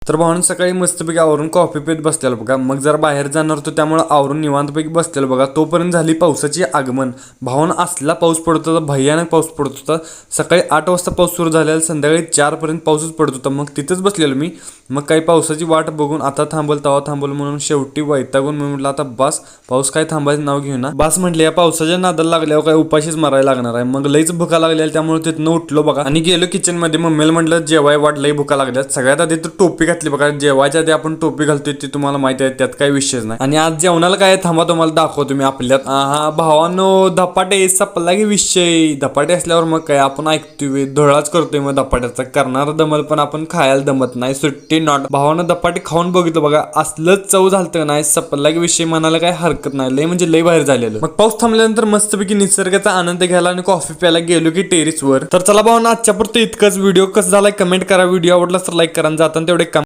तर भावानं सकाळी मस्तपैकी आवरून कॉफी पीत बसलेलो बघा. मग जरा बाहेर जाणार होतो त्यामुळे आवरून निवांतपैकी बसलेलो बघा. तोपर्यंत झाली पावसाची आगमन. भावानं असला पाऊस पडत होता, भयानक पाऊस पडत होता. सकाळी 8 वाजता पाऊस सुरू झालेला, संध्याकाळी 4 पर्यंत पाऊसच पडत होता. मग तिथंच बसलेलो मी. मग काही पावसाची वाट बघून आता थांबल तवा थांबल म्हणून शेवटी वैतागून मी म्हटलं आता बस, पाऊस काय थांबायचं नाव घेऊन बस म्हटले. या पावसाच्या नादाला लागल्यावर काय उपाशीच मारायला लागणार आहे. मग लईच भुका लागलेल्या त्यामुळे तिथनं उठलो बघा आणि गेलो किचन मध्ये. मम्मीला म्हटलं जेवाय वाट, लई भुका लागल्यात. सगळ्यात आधी तर टोपी घातली बघा. जेवायच्या आधी आपण टोपी घालतोय ते तुम्हाला माहिती आहे, त्यात काही विषयच नाही. आणि आज जेवणाला काय थांबा तुम्हाला दाखवतो मी आपल्यात. हा भावानो, धपाटे सपला की विषय. धपाटे असल्यावर मग काय आपण ऐकतोय, धोळाच करतोय मग धपाट्याचा. करणार दमल पण आपण खायला दमत नाही. सुट्टी नॉट. भावानं धपाटे खाऊन बघितलं बघा, असलंच चव झालतं नाही. सपला की विषय म्हणायला काय हरकत नाही. लय म्हणजे लय बाहेर झालेलं. मग पाऊस थांबल्यानंतर मस्तपैकी निसर्गाचा आनंद घ्यायला आणि कॉफी प्यायला गेलो की टेरेसवर. तर चला भावानं, आजच्या पुरतं इतकंच. व्हिडिओ कसा झालाय कमेंट करा. व्हिडिओ आवडला तर लाईक करा. जाताना तेवढे